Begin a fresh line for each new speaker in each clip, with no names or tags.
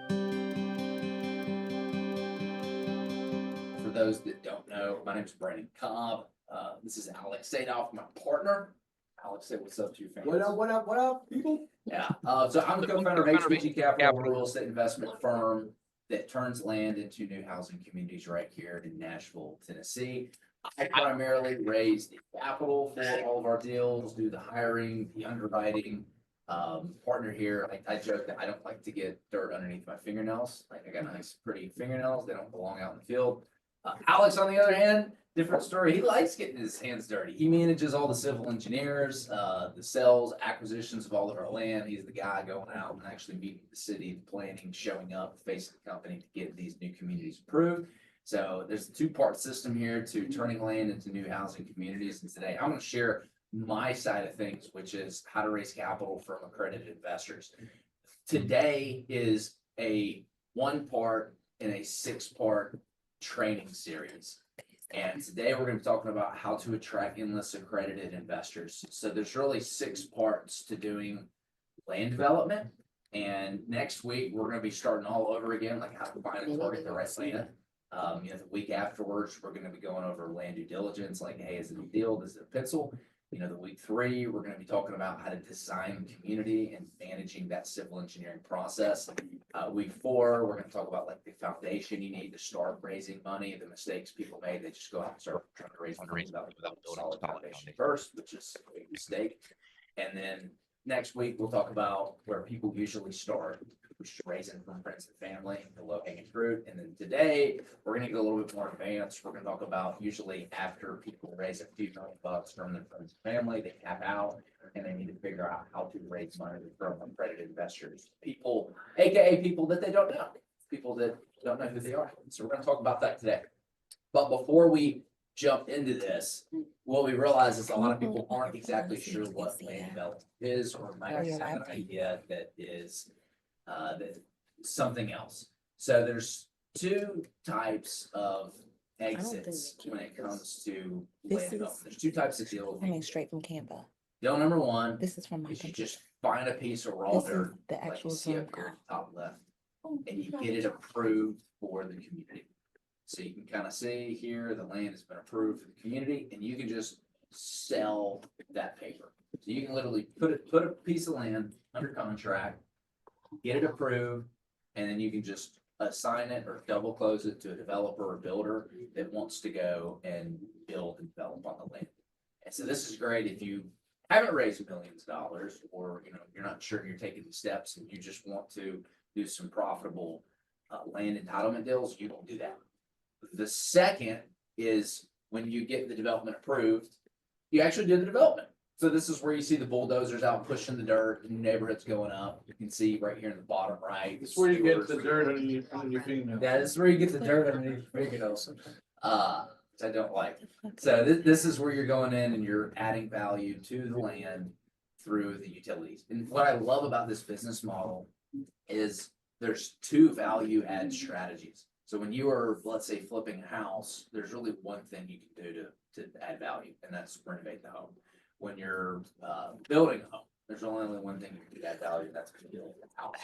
For those that don't know, my name is Brandon Cobb. This is Alex Sadoff, my partner. Alex, say what's up to your fans.
What up, what up, what up, people?
Yeah, so I'm the co-founder of HBG Capital, a real estate investment firm that turns land into new housing communities right here in Nashville, Tennessee. I primarily raise the capital for all of our deals, do the hiring, the underwriting. Partner here, I joke that I don't like to get dirt underneath my fingernails. Like I got nice, pretty fingernails. They don't belong out in the field. Alex, on the other hand, different story. He likes getting his hands dirty. He manages all the civil engineers, the sales, acquisitions of all of our land. He's the guy going out and actually meeting the city, the planning, showing up, facing the company to get these new communities approved. So there's a two-part system here to turning land into new housing communities. And today I'm going to share my side of things, which is how to raise capital from accredited investors. Today is a 1-part and a 6-part training series. And today we're going to be talking about how to attract endless accredited investors. So there's really 6 parts to doing land development. And next week we're going to be starting all over again, like how to find and target the right land. The week afterwards, we're going to be going over land due diligence, like, hey, is it a deal? Is it a pencil? The week 3, we're going to be talking about how to design community and managing that civil engineering process. Week 4, we're going to talk about like the foundation you need to start raising money, the mistakes people made. They just go out and start trying to raise money without building a solid foundation first, which is a big mistake. And then next week, we'll talk about where people usually start, which is raising from friends and family, the low-hanging fruit. And then today, we're going to get a little bit more advanced. We're going to talk about usually after people raise a few $1,000,000 from their friends and family, they cap out and they need to figure out how to raise money from accredited investors, people, aka people that they don't know, people that don't know who they are. So we're going to talk about that today. But before we jump into this, what we realize is a lot of people aren't exactly sure what land development is, or might have an idea that is that something else. So there's 2 types of exits when it comes to land development. There's 2 types of deals.
Coming straight from Canva.
Deal number 1
This is from my
is you
computer.
just find a piece of raw
This is
dirt,
the
like
actual
you see
Zoom
up here
call.
at the top left, and you get it approved for the community. So you can kind of see here, the land has been approved for the community, and you can just sell that paper. So you can literally put a piece of land under contract, get it approved, and then you can just assign it or double close it to a developer or builder that wants to go and build and develop on the land. And so this is great if you haven't raised millions of dollars, or you're not sure you're taking the steps and you just want to do some profitable land entitlement deals. You don't do that. The second is when you get the development approved, you actually do the development. So this is where you see the bulldozers out pushing the dirt and neighborhoods going up. You can see right here in the bottom right.
It's where you get the dirt on your fingernails.
That is where you get the dirt underneath your fingernails. Which I don't like. So this is where you're going in and you're adding value to the land through the utilities. And what I love about this business model is there's 2 value add strategies. So when you are, let's say, flipping a house, there's really one thing you can do to add value, and that's renovate the home. When you're building a home, there's only one thing you can do to add value, and that's to build a house.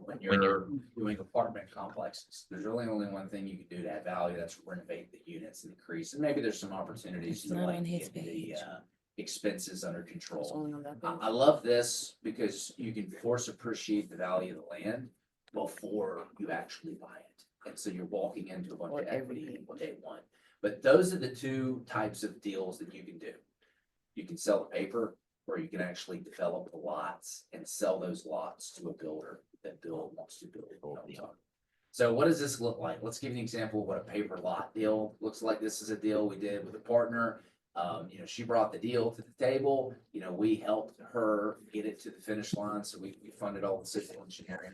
When you're doing apartment complexes, there's really only one thing you can do to add value, that's renovate the units and increase. And maybe there's some opportunities to like get the expenses under control. I love this because you can force appreciate the value of the land before you actually buy it. And so you're walking into a bunch of equity on day 1. But those are the 2 types of deals that you can do. You can sell the paper, or you can actually develop the lots and sell those lots to a builder that wants to build. So what does this look like? Let's give you an example of what a paper lot deal looks like. This is a deal we did with a partner. She brought the deal to the table. We helped her get it to the finish line. So we funded all the civil engineering.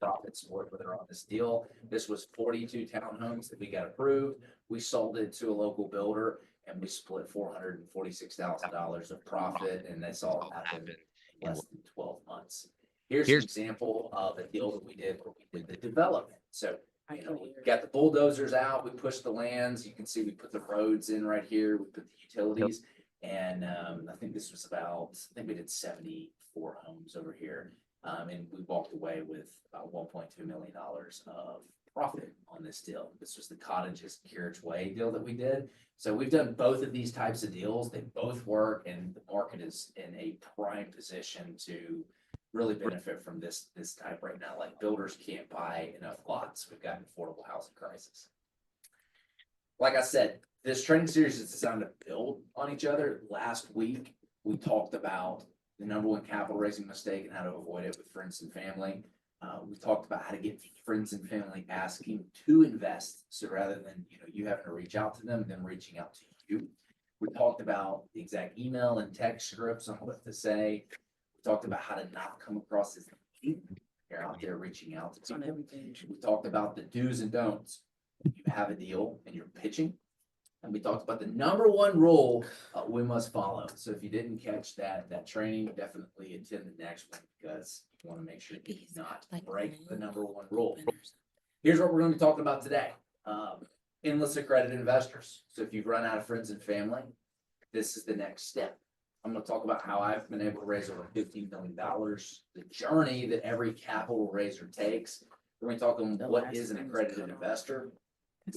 Profits work with her on this deal. This was 42 townhomes that we got approved. We sold it to a local builder and we split $446,000 of profit, and this all happened in less than 12 months. Here's an example of a deal that we did where we did the development. So we got the bulldozers out, we pushed the lands. You can see we put the roads in right here, we put the utilities, and I think this was I think we did 74 homes over here. And we walked away with about $1.2 million of profit on this deal. This was the Cottages Carriage Way deal that we did. So we've done both of these types of deals. They both work, and the market is in a prime position to really benefit from this type right now. Like, builders can't buy enough lots. We've got an affordable housing crisis. Like I said, this training series is designed to build on each other. Last week, we talked about the number one capital raising mistake and how to avoid it with friends and family. We talked about how to get friends and family asking to invest. So rather than, you having to reach out to them, them reaching out to you. We talked about the exact email and text scripts on what to say. We talked about how to not come across as you're out there reaching out to people. We talked about the do's and don'ts. You have a deal and you're pitching. And we talked about the number one rule we must follow. So if you didn't catch that training, definitely attend the next one, because you want to make sure you do not break the number one rule. Here's what we're going to be talking about today. Endless accredited investors. So if you've run out of friends and family, this is the next step. I'm going to talk about how I've been able to raise over $15 million, the journey that every capital raiser takes. We're going to talk about what is an accredited investor.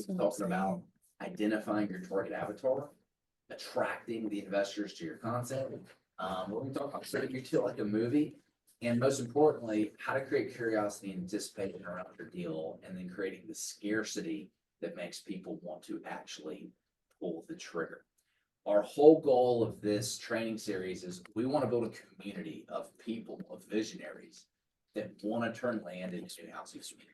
We're talking about identifying your target avatar, attracting the investors to your content. We're going to talk about setting your deal like a movie, and most importantly, how to create curiosity and anticipation around your deal, and then creating the scarcity that makes people want to actually pull the trigger. Our whole goal of this training series is we want to build a community of people, of visionaries that want to turn land into new housing communities.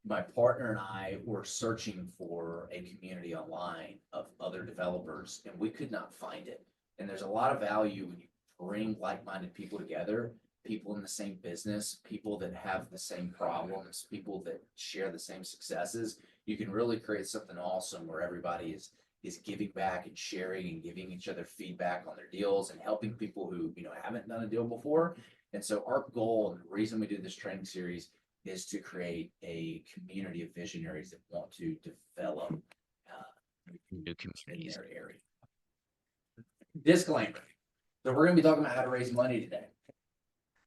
My partner and I were searching for a community online of other developers, and we could not find it. And there's a lot of value when you bring like-minded people together, people in the same business, people that have the same problems, people that share the same successes. You can really create something awesome where everybody is giving back and sharing and giving each other feedback on their deals and helping people who haven't done a deal before. And so our goal, and the reason we do this training series, is to create a community of visionaries that want to develop new communities in their area. Disclaimer. So we're going to be talking about how to raise money today.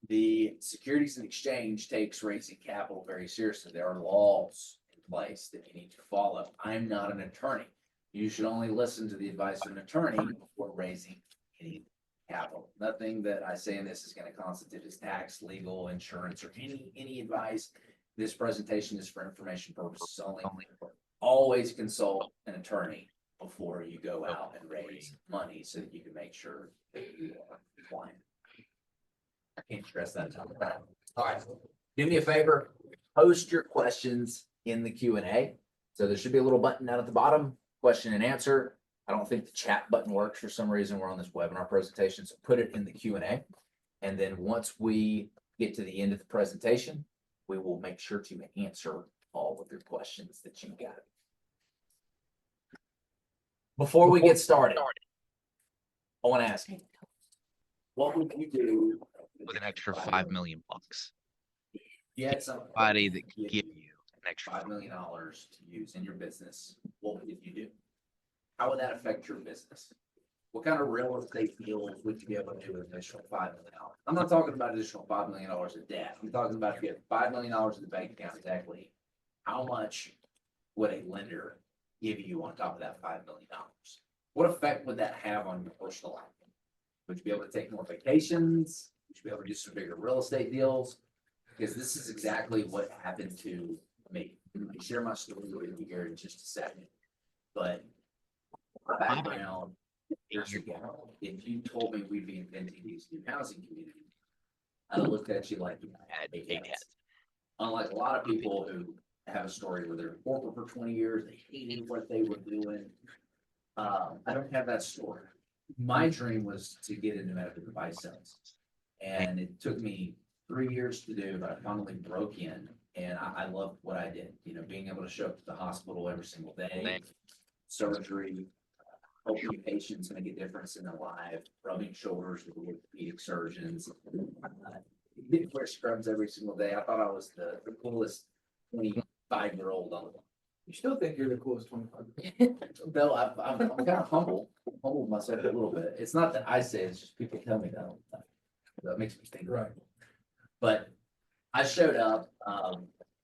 The Securities and Exchange takes raising capital very seriously. There are laws in place that you need to follow. I'm not an attorney. You should only listen to the advice of an attorney before raising any capital. Nothing that I say in this is going to constitute as tax, legal, insurance, or any advice. This presentation is for information purposes only. Always consult an attorney before you go out and raise money so that you can make sure that you are compliant. I can't stress that enough. All right, do me a favor, post your questions in the Q&A. So there should be a little button down at the bottom, question and answer. I don't think the chat button works for some reason. We're on this webinar presentation, so put it in the Q&A. And then once we get to the end of the presentation, we will make sure to answer all of your questions that you got. Before we get started, I want to ask you, what would you do
with an extra $5 million?
You had
somebody that could give you an extra
$5 million to use in your business. What would you do? How would that affect your business? What kind of real estate deals would you be able to do with additional $5 million? I'm not talking about additional $5 million of debt. I'm talking about if you have $5 million in the bank account as equity, how much would a lender give you on top of that $5 million? What effect would that have on your personal life? Would you be able to take more vacations? Would you be able to do some bigger real estate deals? Because this is exactly what happened to me. I'll share my story with you here in just a second. But my background, years ago, if you told me we'd be inventing these new housing communities, I looked at you like you had big heads. Unlike a lot of people who have a story where they're in corporate for 20 years, they hated what they were doing. I don't have that story. My dream was to get into medical device sales. And it took me 3 years to do, but I finally broke in, and I loved what I did. Being able to show up to the hospital every single day, surgery, helping patients make a difference in their life, rubbing shoulders with orthopedic surgeons. Didn't wear scrubs every single day. I thought I was the coolest 25-year-old on the block.
You still think you're the coolest 25?
Though I'm kind of humble myself a little bit. It's not that I say it, it's just people tell me that all the time. That makes me think.
Right.
But I showed up,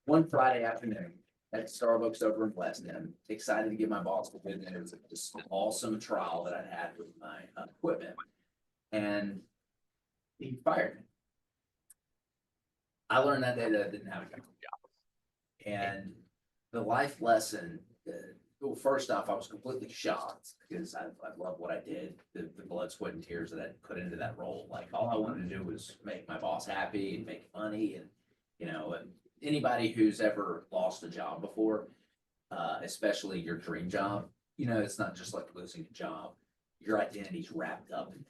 one Friday afternoon at Starbucks over in West End, excited to give my boss the good news of this awesome trial that I had with my equipment. And he fired me. I learned that day that I didn't have a job. And the life lesson, well, first off, I was completely shocked because I love what I did, the blood, sweat, and tears that I put into that role. Like, all I wanted to do was make my boss happy and make money. And, you know, and anybody who's ever lost a job before, especially your dream job, you know, it's not just like losing a job. Your identity's wrapped up in it.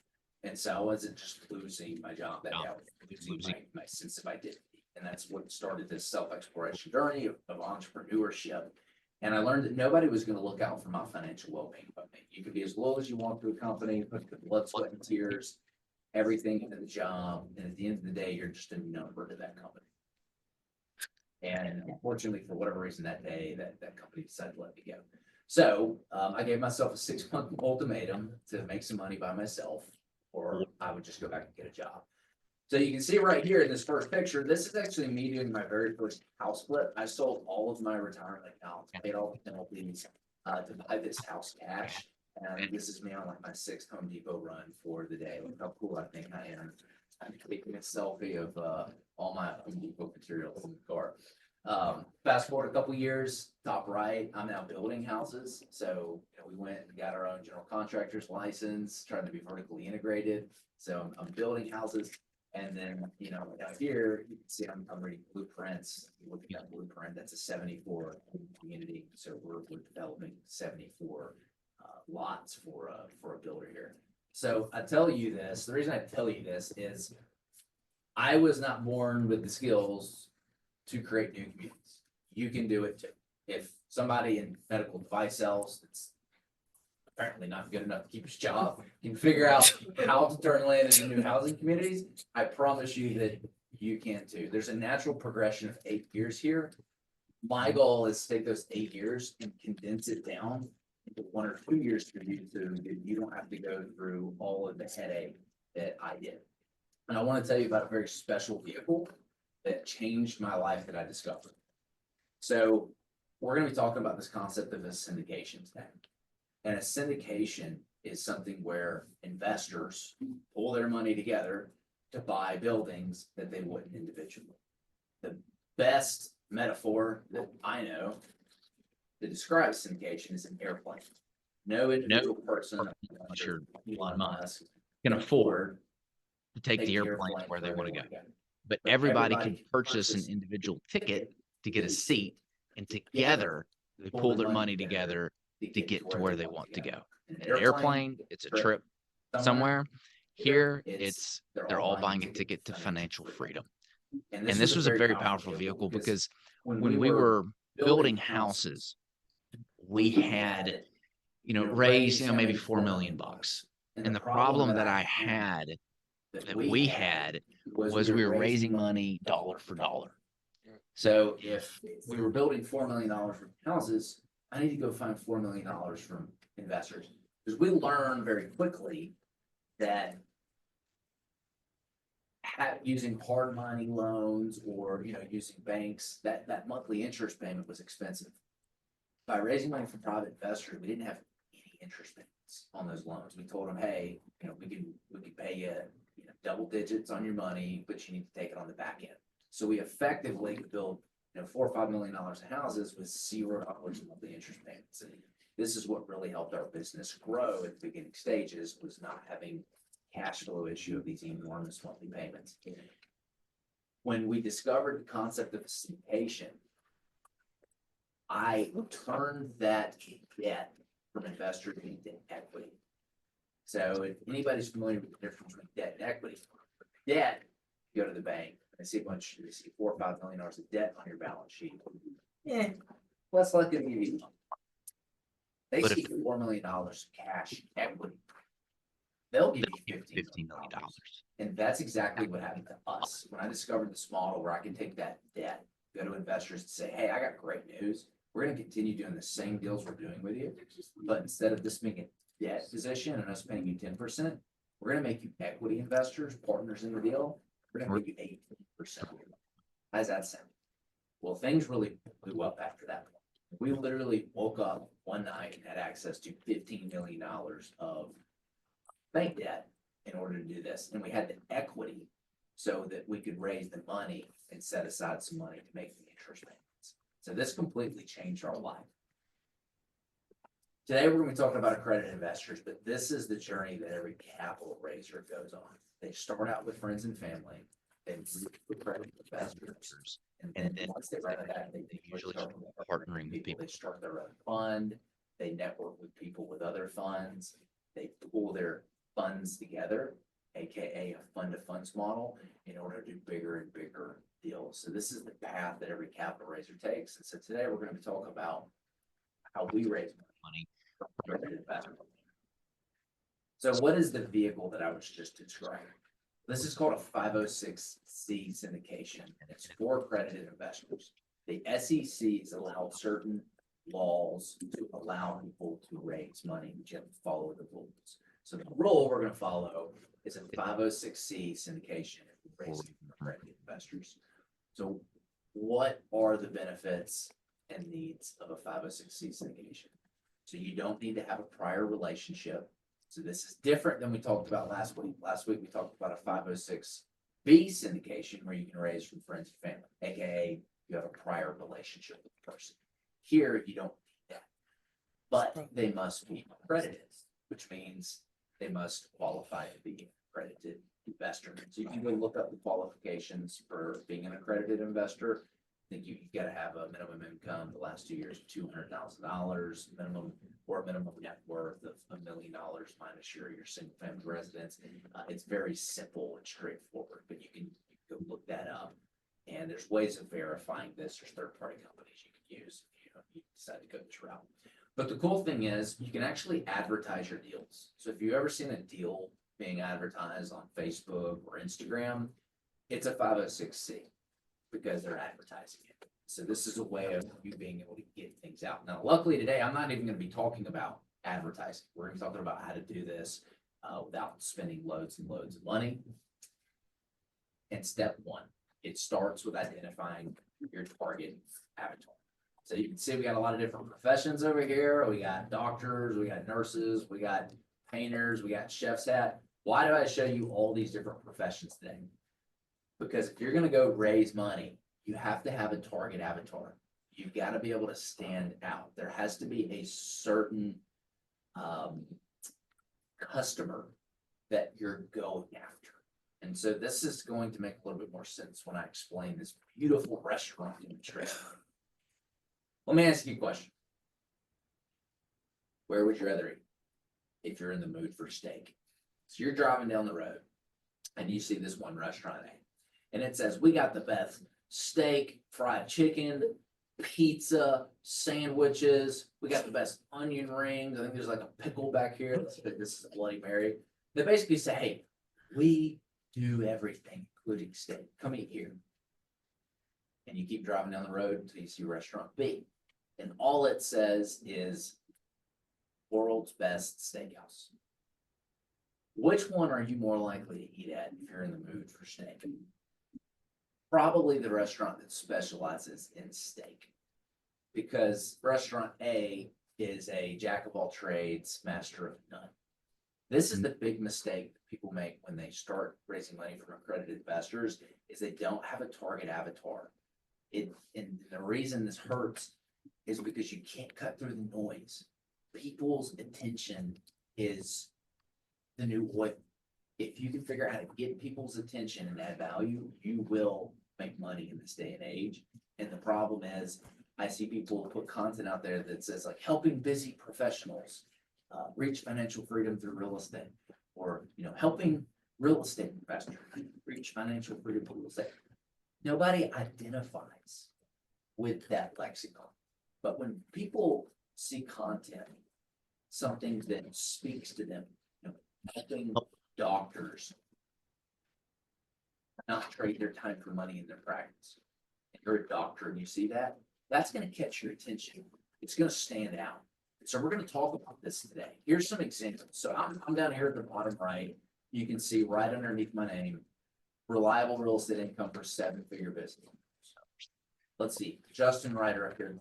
And so I wasn't just losing my job that day, I was losing my sense of identity. And that's what started this self-exploration journey of entrepreneurship. And I learned that nobody was going to look out for my financial well-being but me. You could be as loyal as you want to a company, put the blood, sweat, and tears, everything into the job. And at the end of the day, you're just a number to that company. And unfortunately, for whatever reason that day, that company decided to let me go. So I gave myself a 6-month ultimatum to make some money by myself, or I would just go back and get a job. So you can see right here in this first picture, this is actually me doing my very first house flip. I sold all of my retirement accounts, paid all the penalties to buy this house cash. And this is me on like my 6th Home Depot run for the day. Look how cool I think I am. I'm taking a selfie of all my Home Depot materials in the car. Fast forward a couple years, top right, I'm now building houses. So we went and got our own general contractor's license, trying to be vertically integrated. So I'm building houses. And then, down here, you can see I'm reading blueprints. You look at that blueprint, that's a 74 community. So we're developing 74 lots for a builder here. So I tell you this, the reason I tell you this is I was not born with the skills to create new communities. You can do it too. If somebody in medical device sales that's apparently not good enough to keep his job can figure out how to turn land into new housing communities, I promise you that you can too. There's a natural progression of 8 years here. My goal is to take those 8 years and condense it down into 1 or 2 years for you, so that you don't have to go through all of the headache that I did. And I want to tell you about a very special vehicle that changed my life that I discovered. So we're going to be talking about this concept of a syndication today. And a syndication is something where investors pull their money together to buy buildings that they wouldn't individually. The best metaphor that I know to describe syndication is an airplane. No individual person,
Sure,
Elon Musk,
can afford to take the airplane where they want to go. But everybody can purchase an individual ticket to get a seat, and together they pull their money together to get to where they want to go. An airplane, it's a trip somewhere. Here, it's they're all buying a ticket to financial freedom. And this was a very powerful vehicle because when we were building houses, we had, raised, maybe $4 million. And the problem that we had was we were raising money dollar for dollar.
So if we were building $4 million worth of houses, I need to go find $4 million from investors, because we learned very quickly that using hard money loans or using banks, that monthly interest payment was expensive. By raising money from private investors, we didn't have any interest payments on those loans. We told them, hey, we can pay you, double digits on your money, but you need to take it on the back end. So we effectively could build $4 or $5 million of houses with $0 monthly interest payments. And this is what really helped our business grow at the beginning stages, was not having cash flow issue of these enormous monthly payments. When we discovered the concept of syndication, I turned that debt from investors into equity. So if anybody's familiar with the difference between debt and equity, debt, you go to the bank, they see $4 or $5 million of debt on your balance sheet. Less likely to give you money. They see $4 million of cash equity. They'll give you $15 million. And that's exactly what happened to us. When I discovered this model where I can take that debt, go to investors and say, hey, I got great news. We're going to continue doing the same deals we're doing with you. But instead of this being a debt position and us paying you 10%, we're going to make you equity investors, partners in the deal. We're gonna give you 18%. How does that sound? Well, things really blew up after that point. We literally woke up one night and had access to $15 million of bank debt in order to do this. And we had the equity so that we could raise the money and set aside some money to make the interest payments. So this completely changed our life. Today, we're going to be talking about accredited investors, but this is the journey that every capital raiser goes on. They start out with friends and family, then accredited investors, and then once they run that, they
usually
start
partnering with people.
They start their own fund, they network with people with other funds, they pull their funds together, AKA a fund of funds model, in order to do bigger and bigger deals. So this is the path that every capital raiser takes. And so today we're going to be talking about how we raise money. So what is the vehicle that I was just describing? This is called a 506C syndication, and it's for accredited investors. The SEC has allowed certain laws to allow people to raise money, but you have to follow the rules. So the rule we're going to follow is a 506C syndication raising accredited investors. So what are the benefits and needs of a 506C syndication? So you don't need to have a prior relationship. So this is different than we talked about last week. Last week, we talked about a 506B syndication where you can raise from friends and family, AKA you have a prior relationship with the person. Here, you don't need that, but they must be accredited, which means they must qualify to be an accredited investor. So you can go look up the qualifications for being an accredited investor. I think you got to have a minimum income the last 2 years of $200,000 minimum, or a minimum net worth of $1 million minus your single family residence. It's very simple and straightforward, but you can go look that up. And there's ways of verifying this. There's third-party companies you can use if you decide to go this route. But the cool thing is you can actually advertise your deals. So if you've ever seen a deal being advertised on Facebook or Instagram, it's a 506C because they're advertising it. So this is a way of you being able to get things out. Now, luckily today, I'm not even going to be talking about advertising. We're going to be talking about how to do this without spending loads and loads of money. And step one, it starts with identifying your target avatar. So you can see we got a lot of different professions over here. We got doctors, we got nurses, we got painters, we got chef's hat. Why do I show you all these different professions today? Because if you're going to go raise money, you have to have a target avatar. You've got to be able to stand out. There has to be a certain customer that you're going after. And so this is going to make a little bit more sense when I explain this beautiful restaurant in the trip. Let me ask you a question. Where would you rather eat if you're in the mood for steak? So you're driving down the road and you see this one restaurant, and it says, we got the best steak, fried chicken, pizza, sandwiches. We got the best onion rings. I think there's like a pickle back here. This is a Bloody Mary. They basically say, hey, we do everything, including steak. Come eat here. And you keep driving down the road until you see restaurant B. And all it says is world's best steakhouse. Which one are you more likely to eat at if you're in the mood for steak? Probably the restaurant that specializes in steak, because restaurant A is a jack of all trades, master of none. This is the big mistake that people make when they start raising money from accredited investors, is they don't have a target avatar. And the reason this hurts is because you can't cut through the noise. People's attention is the new oil. If you can figure out how to get people's attention and add value, you will make money in this day and age. And the problem is, I see people put content out there that says like helping busy professionals reach financial freedom through real estate, or helping real estate investors reach financial freedom through real estate. Nobody identifies with that lexicon. But when people see content, something that speaks to them, helping doctors not trade their time for money in their practice. And you're a doctor and you see that, that's going to catch your attention. It's going to stand out. And so we're going to talk about this today. Here's some examples. So I'm down here at the bottom right. You can see right underneath my name, reliable real estate income for 7-figure business. Let's see, Justin Ryder up here.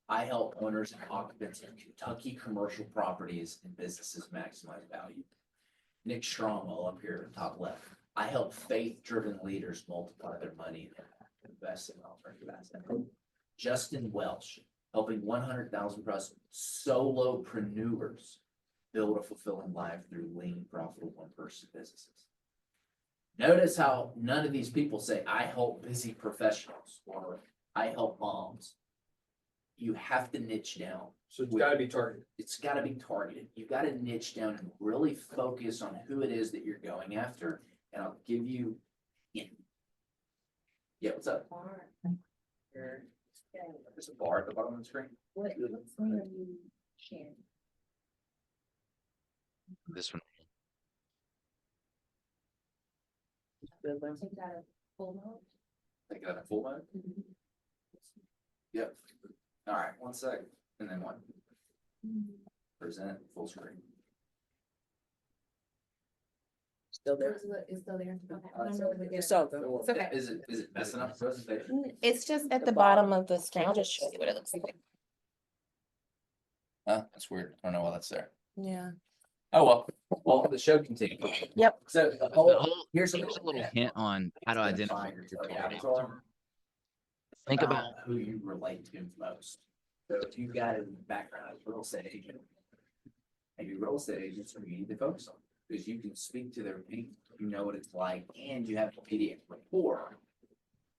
I help owners and occupants of Kentucky commercial properties and businesses maximize value. Nick Strongwell up here, top left. I help faith-driven leaders multiply their money and invest in alternative assets. Justin Welsh, helping 100,000 plus solopreneurs build a fulfilling life through lean, profitable one-person businesses. Notice how none of these people say, I help busy professionals or I help moms. You have to niche down.
So it's gotta be targeted.
It's gotta be targeted. You've gotta niche down and really focus on who it is that you're going after. And I'll give you. Yeah, what's up? There's a bar at the bottom of the screen.
What phone are you sharing?
This one.
Take that a full mode?
Take it out of full mode. Yep. All right, 1 sec. And then one. Present full screen.
Still there? It's still there. Okay. I don't know where to get it.
So,
It's okay.
Is it messing up the presentation?
It's just at the bottom of the screen. I'll just show you what it looks like.
That's weird. I don't know why that's there.
Yeah.
Oh, well, the show continues.
Yep.
So
The whole,
here's
here's a little hint on how to identify your target avatar. Think about
who you relate to most. So if you've got a background as a real estate agent, maybe real estate agents are you need to focus on because you can speak to their pain, you know what it's like, and you have immediate rapport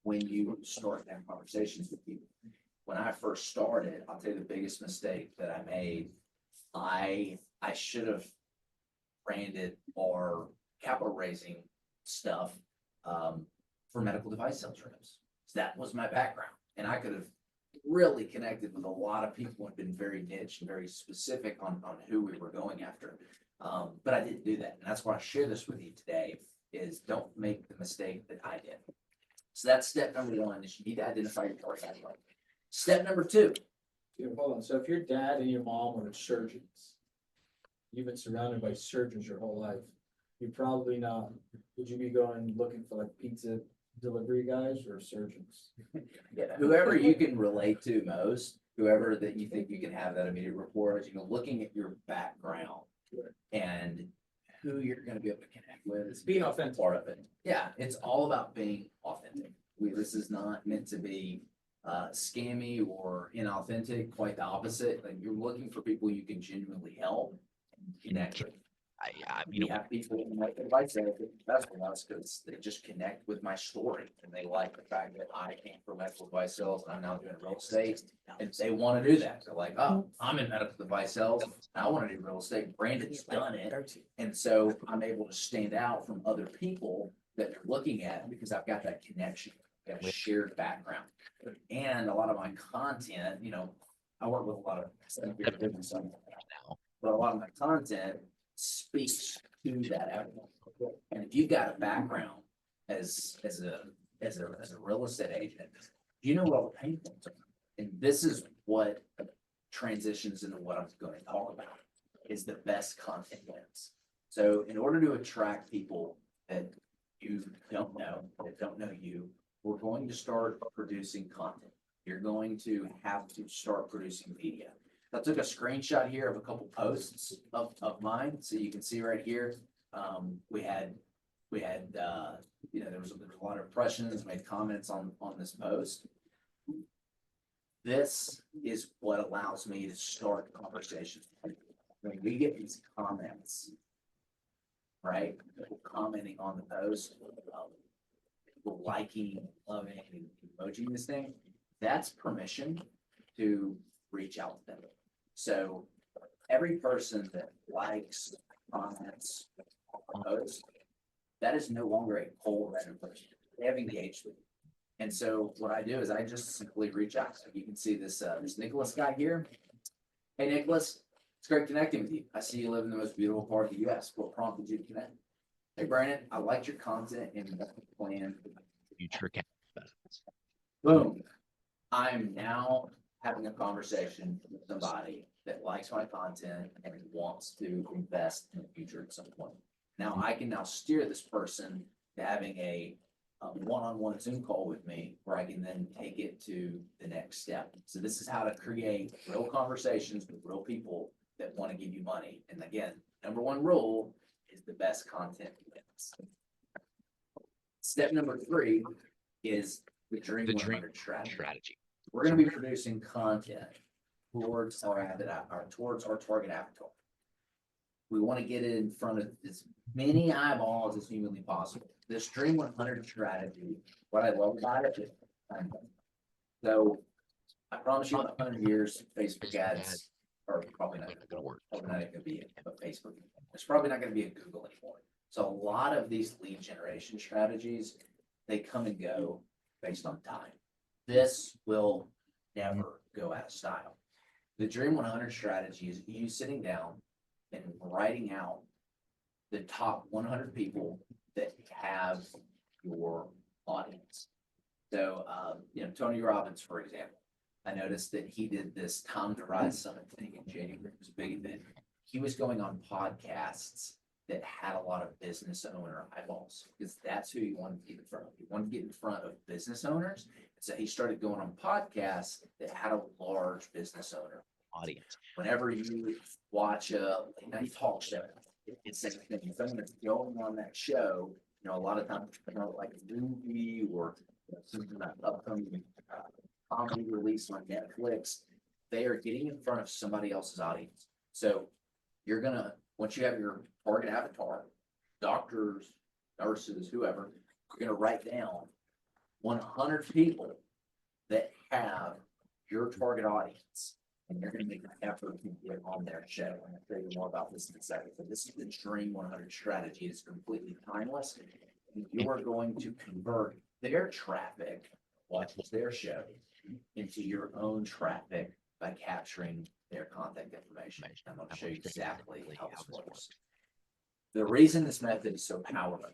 when you start having conversations with people. When I first started, I'll tell you the biggest mistake that I made. I should have branded our capital raising stuff for medical device sales reps. That was my background, and I could have really connected with a lot of people and been very niche and very specific on who we were going after. But I didn't do that, and that's why I share this with you today. Is don't make the mistake that I did. So that's step number one: is you need to identify your target. Step number two.
Yeah, hold on. So if your dad and your mom were surgeons, you've been surrounded by surgeons your whole life, you probably not, would you be going looking for like pizza delivery guys or surgeons?
Yeah, whoever you can relate to most, whoever that you think you can have that immediate rapport with, looking at your background and who you're going to be able to connect with is
Being authentic.
part of it. Yeah, it's all about being authentic. This is not meant to be scammy or inauthentic, quite the opposite. Like you're looking for people you can genuinely help and connect with.
you know,
have people in my advice that that's with us because they just connect with my story and they like the fact that I came from medical device sales and I'm now doing real estate and they want to do that. They're like, oh, I'm in medical device sales. I want to do real estate. Brandon's done it. And so I'm able to stand out from other people that they're looking at because I've got that connection, got a shared background. And a lot of my content, I work with a lot of business owners now, but a lot of my content speaks to that element. And if you've got a background as a real estate agent, you know what all the pain points are. And this is what transitions into what I'm going to talk about is the best content wins. So in order to attract people that you don't know, that don't know you, we're going to start producing content. You're going to have to start producing media. I took a screenshot here of a couple posts of mine, so you can see right here. We had there was a lot of impressions, made comments on this post. This is what allows me to start conversations. When we get these comments, right? People commenting on the post, people liking, loving, and emojing this thing. That's permission to reach out to them. So every person that likes, comments on a post, that is no longer a cold random person. They have engaged with you. And so what I do is I just simply reach out. So you can see this Nicholas guy here. Hey Nicholas, it's great connecting with you. I see you live in the most beautiful part of the US. What prompted you to connect? Hey Brandon, I liked your content and plan.
future capital.
Boom. I'm now having a conversation with somebody that likes my content and wants to invest in the future at some point. Now I can now steer this person to having a one-on-one Zoom call with me where I can then take it to the next step. So this is how to create real conversations with real people that want to give you money. And again, number one rule is the best content wins. Step number 3 is the Dream
The
100
dream strategy.
We're going to be producing content towards our target avatar. We want to get it in front of as many eyeballs as humanly possible. This Dream 100 strategy, what I love about it is, so I promise you in 100 years, Facebook ads are probably not going to work. Probably not going to be a Facebook. It's probably not going to be a Google anymore. So a lot of these lead generation strategies, they come and go based on time. This will never go out of style. The Dream 100 strategy is you sitting down and writing out the top 100 people that have your audience. So, Tony Robbins, for example, I noticed that he did this Time to Rise Summit thing in January. It was a big event. He was going on podcasts that had a lot of business owner eyeballs because that's who he wanted to get in front of. He wanted to get in front of business owners. So he started going on podcasts that had a large business owner
Audience.
Whenever you watch a late night talk show, it's the same thing. If someone's going on that show, a lot of times, like a movie or something that upcoming comedy release on Netflix, they are getting in front of somebody else's audience. So you're gonna, once you have your target avatar, doctors, nurses, whoever, you're gonna write down 100 people that have your target audience. And you're going to make an effort to get on their show. I'm going to tell you more about this in a second. But this is the Dream 100 strategy. It's completely timeless. You are going to convert their traffic, watches their show, into your own traffic by capturing their contact information. I'm going to show you exactly how this works. The reason this method is so powerful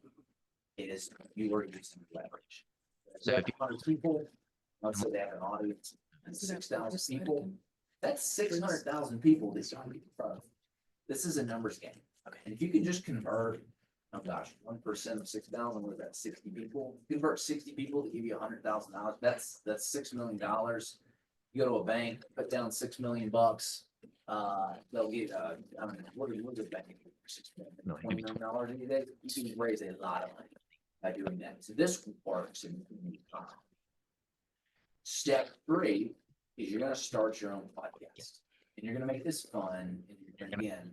is you are using leverage. So if you have 100 people, let's say they have an audience of 6,000 people. That's 600,000 people that you're in front of. This is a numbers game. Okay. And if you can just convert, 1% of 6,000, what is that, 60 people? Convert 60 people to give you $100,000. That's $6 million. You go to a bank, put down $6 million. They'll get, what is the bank for $6 million? $20 million a day. You can raise a lot of money by doing that. So this works in time. Step 3 is you're going to start your own podcast, and you're going to make this fun, and you're going to, again,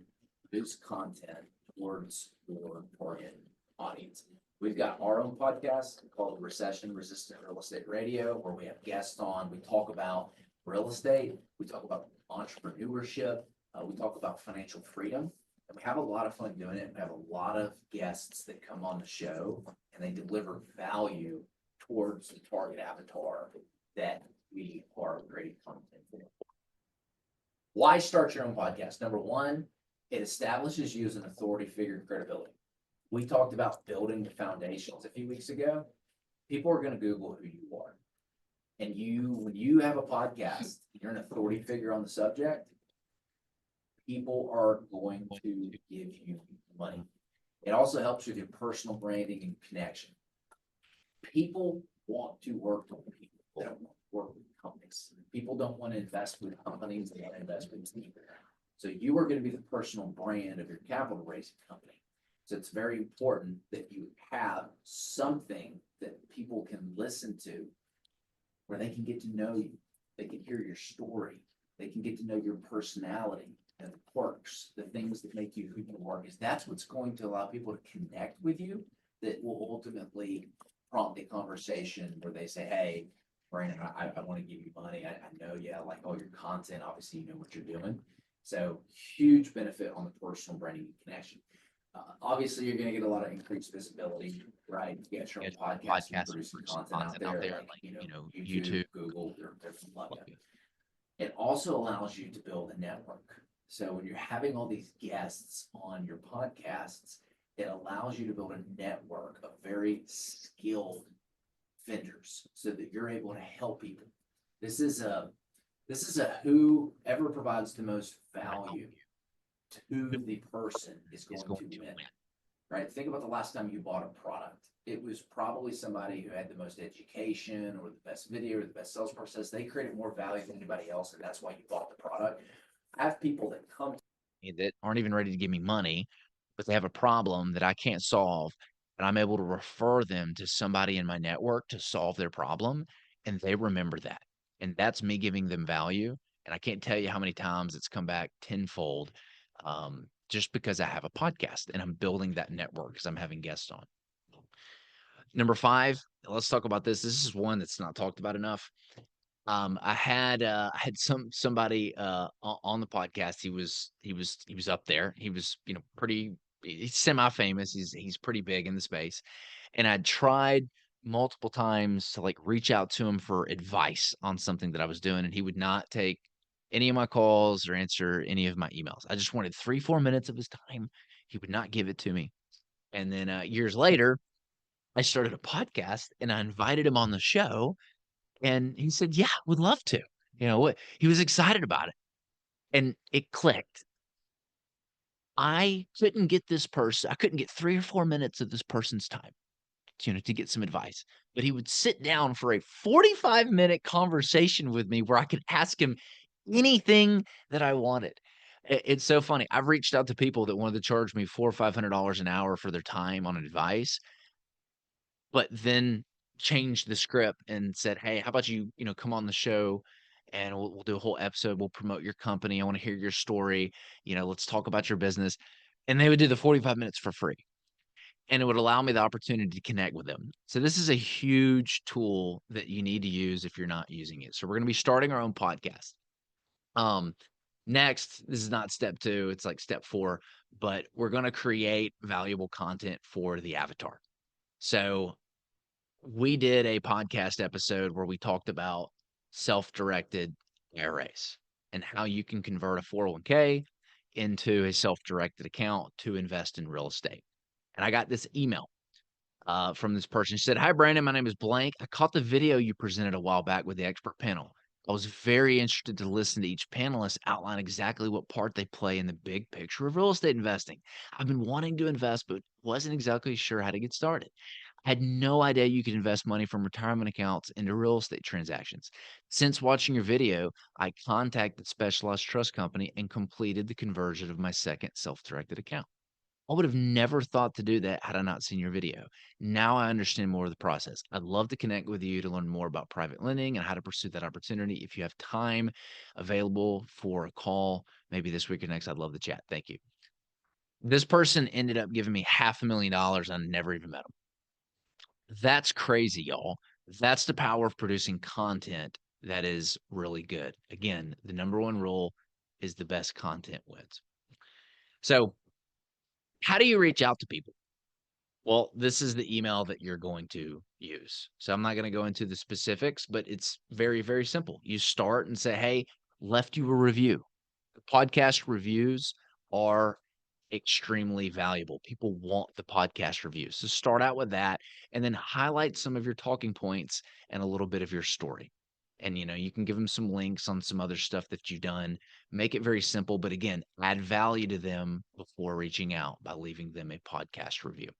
produce content towards your target audience. We've got our own podcast called Recession Resistant Real Estate Radio, where we have guests on. We talk about real estate. We talk about entrepreneurship. We talk about financial freedom, and we have a lot of fun doing it. We have a lot of guests that come on the show, and they deliver value towards the target avatar that we are creating content for. Why start your own podcast? Number one, it establishes you as an authority figure and credibility. We talked about building the foundations a few weeks ago. People are going to Google who you are. And when you have a podcast, you're an authority figure on the subject, people are going to give you money. It also helps with your personal branding and connection. People want to work with people. They don't want to work with companies. People don't want to invest with companies. They want to invest with people. So you are going to be the personal brand of your capital raising company. So it's very important that you have something that people can listen to where they can get to know you. They can hear your story. They can get to know your personality and the quirks, the things that make you who you are. Because that's what's going to allow people to connect with you, that will ultimately prompt a conversation where they say, hey, Brandon, I want to give you money. I know you, I like all your content. Obviously, you know what you're doing. So huge benefit on the personal branding and connection. Obviously, you're going to get a lot of increased visibility, right? You get your own podcast, producing content out there, like, YouTube, Google, there's some love. It also allows you to build a network. So when you're having all these guests on your podcasts, it allows you to build a network of very skilled vendors so that you're able to help people. This is a whoever provides the most value to the person is going to win. Right? Think about the last time you bought a product. it was probably somebody who had the most education or the best video or the best sales process. They created more value than anybody else, and that's why you bought the product. I have people that come
me that aren't even ready to give me money, but they have a problem that I can't solve. And I'm able to refer them to somebody in my network to solve their problem. And they remember that. And that's me giving them value. And I can't tell you how many times it's come back tenfold, just because I have a podcast and I'm building that network because I'm having guests on. Number 5, let's talk about this. This is one that's not talked about enough. I had somebody on the podcast. He was up there. He was, pretty, he's semi-famous. He's pretty big in the space. And I tried multiple times to like reach out to him for advice on something that I was doing, and he would not take any of my calls or answer any of my emails. I just wanted 3-4 minutes of his time. He would not give it to me. And then years later, I started a podcast and I invited him on the show, and he said, "Yeah, would love to." What he was excited about it, and it clicked. I couldn't get this person. I couldn't get 3 or 4 minutes of this person's time, to get some advice. But he would sit down for a 45-minute conversation with me where I could ask him anything that I wanted. It's so funny. I've reached out to people that wanted to charge me $400 or $500 an hour for their time on advice, but then changed the script and said, "Hey, how about you come on the show and we'll do a whole episode. We'll promote your company. I want to hear your story. Let's talk about your business." And they would do the 45 minutes for free. And it would allow me the opportunity to connect with them. So this is a huge tool that you need to use if you're not using it. So we're going to be starting our own podcast. Next, this is not step 2, it's like step 4, but we're going to create valuable content for the avatar. So we did a podcast episode where we talked about self-directed IRAs and how you can convert a 401k into a self-directed account to invest in real estate. And I got this email from this person. She said, "Hi, Brandon. My name is blank. I caught the video you presented a while back with the expert panel. I was very interested to listen to each panelist outline exactly what part they play in the big picture of real estate investing. I've been wanting to invest, but wasn't exactly sure how to get started. I had no idea you could invest money from retirement accounts into real estate transactions. Since watching your video, I contacted Specialized Trust Company and completed the conversion of my second self-directed account. I would have never thought to do that had I not seen your video. Now I understand more of the process. I'd love to connect with you to learn more about private lending and how to pursue that opportunity. If you have time available for a call, maybe this week or next, I'd love to chat. Thank you." This person ended up giving me $500,000. I never even met him. That's crazy, y'all. That's the power of producing content that is really good. Again, the number one rule is the best content wins. So, how do you reach out to people? Well, this is the email that you're going to use. So I'm not going to go into the specifics, but it's very, very simple. You start and say, "Hey, left you a review." Podcast reviews are extremely valuable. People want the podcast reviews. So start out with that and then highlight some of your talking points and a little bit of your story. And you can give them some links on some other stuff that you've done. Make it very simple, but again, add value to them before reaching out by leaving them a podcast review.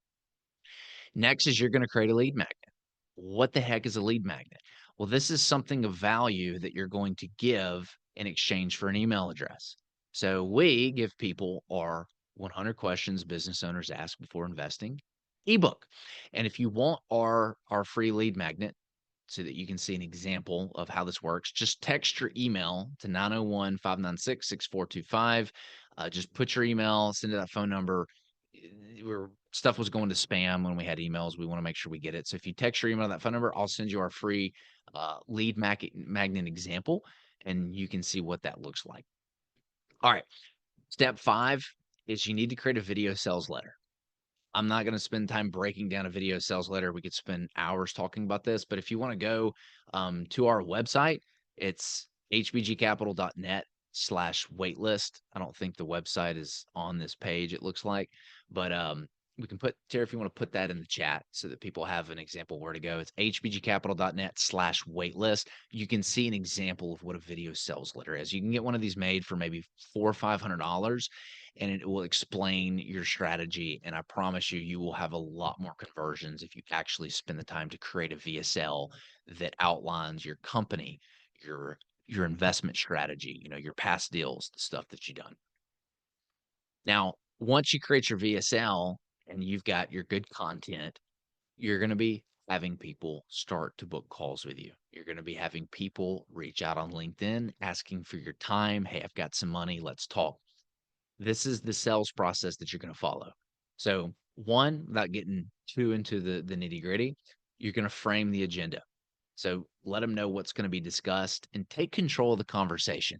Next is you're going to create a lead magnet. What the heck is a lead magnet? Well, this is something of value that you're going to give in exchange for an email address. So we give people our 100 questions business owners ask before investing ebook. And if you want our free lead magnet so that you can see an example of how this works, just text your email to 901-596-6425. Just put your email, send to that phone number. Stuff was going to spam when we had emails. We want to make sure we get it. So if you text your email to that phone number, I'll send you our free lead magnet example, and you can see what that looks like. All right. Step 5 is you need to create a video sales letter. I'm not going to spend time breaking down a video sales letter. We could spend hours talking about this, but if you want to go to our website, it's hbgcapital.net/waitlist. I don't think the website is on this page, it looks like, but we can put, Terry, if you want to put that in the chat so that people have an example where to go, it's hbgcapital.net/waitlist. You can see an example of what a video sales letter is. You can get one of these made for maybe $400 or $500, and it will explain your strategy. And I promise you, you will have a lot more conversions if you actually spend the time to create a VSL that outlines your company, your investment strategy, your past deals, the stuff that you've done. Now, once you create your VSL and you've got your good content, you're going to be having people start to book calls with you. You're going to be having people reach out on LinkedIn asking for your time. Hey, I've got some money. Let's talk. This is the sales process that you're going to follow. So, one, without getting too into the nitty gritty, you're going to frame the agenda. So let them know what's going to be discussed and take control of the conversation.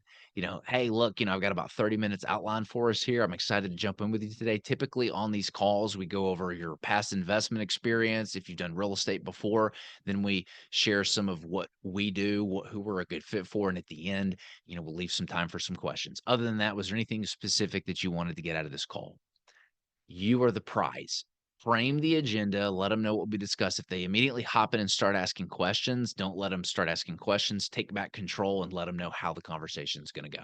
Hey, look, I've got about 30 minutes outlined for us here. I'm excited to jump in with you today. Typically on these calls, we go over your past investment experience. If you've done real estate before, then we share some of what we do, who we're a good fit for. And at the end, we'll leave some time for some questions. Other than that, was there anything specific that you wanted to get out of this call? You are the prize. Frame the agenda, let them know what will be discussed. If they immediately hop in and start asking questions, don't let them start asking questions. Take back control and let them know how the conversation is going to go.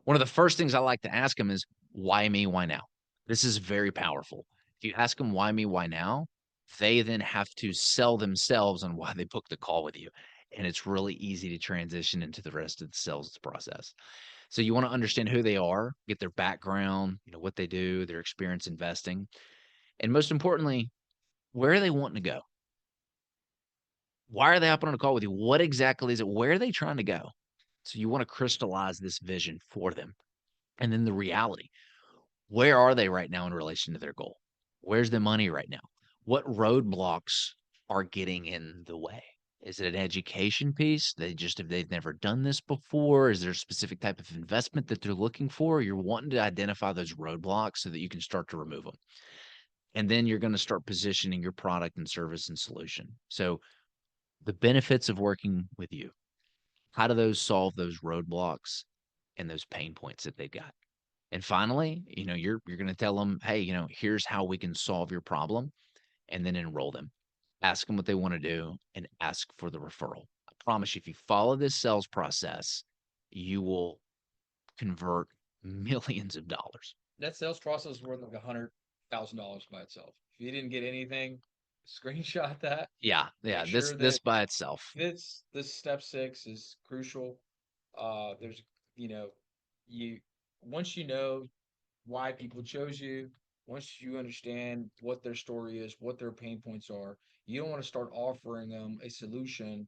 One of the first things I like to ask them is, why me? Why now? This is very powerful. If you ask them why me, why now, they then have to sell themselves on why they booked the call with you. And it's really easy to transition into the rest of the sales process. So you want to understand who they are, get their background, what they do, their experience investing. And most importantly, where are they wanting to go? Why are they hopping on a call with you? What exactly is it? Where are they trying to go? So you want to crystallize this vision for them. And then the reality, where are they right now in relation to their goal? Where's the money right now? What roadblocks are getting in the way? Is it an education piece? If they've never done this before, is there a specific type of investment that they're looking for? You're wanting to identify those roadblocks so that you can start to remove them. And then you're going to start positioning your product and service and solution. So the benefits of working with you, how do those solve those roadblocks and those pain points that they've got? And finally, you're going to tell them, hey, here's how we can solve your problem, and then enroll them. Ask them what they want to do and ask for the referral. I promise you, if you follow this sales process, you will convert millions of dollars.
That sales process is worth like $100,000 by itself. If you didn't get anything, screenshot that.
Yeah.
Make
This
sure
this
that
by itself.
this step 6 is crucial. There's you once you know why people chose you, once you understand what their story is, what their pain points are, you don't want to start offering them a solution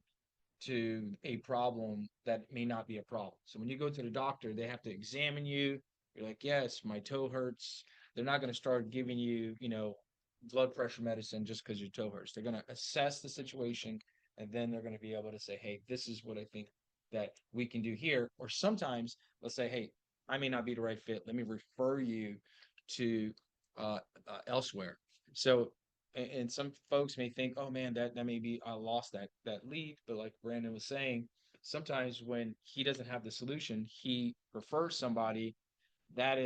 to a problem that may not be a problem. So when you go to the doctor, they have to examine you. You're like, yes, my toe hurts. They're not going to start giving you, blood pressure medicine just because your toe hurts. They're going to assess the situation, and then they're going to be able to say, hey, this is what I think that we can do here. Or sometimes let's say, hey, I may not be the right fit. Let me refer you to elsewhere. So and some folks may think, oh man, that may be I lost that lead. But like Brandon was saying, sometimes when he doesn't have the solution, he refers somebody that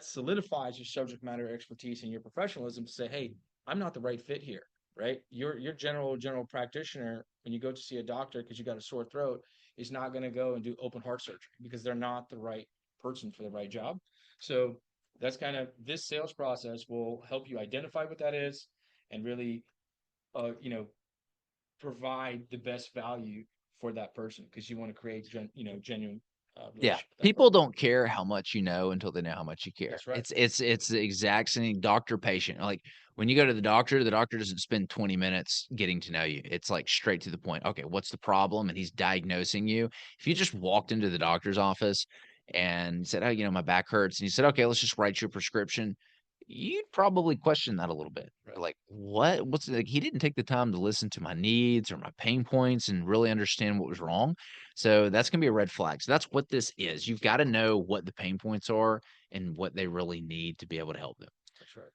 solidifies your subject matter expertise and your professionalism to say, hey, I'm not the right fit here, right? Your general practitioner, when you go to see a doctor because you got a sore throat, is not going to go and do open heart surgery because they're not the right person for the right job. So that's kind of this sales process will help you identify what that is and really provide the best value for that person because you want to create genuine
Yeah.
relationship with that
People
person.
don't care how much you know until they know how much you care.
That's right.
It's the exact same doctor patient. Like when you go to the doctor doesn't spend 20 minutes getting to know you. It's like straight to the point. Okay, what's the problem? And he's diagnosing you. If you just walked into the doctor's office and said, oh, my back hurts, and he said, okay, let's just write you a prescription, you'd probably question that a little bit.
Right.
Like, what's like he didn't take the time to listen to my needs or my pain points and really understand what was wrong. So that's going to be a red flag. So that's what this is. You've got to know what the pain points are and what they really need to be able to help them.
That's right.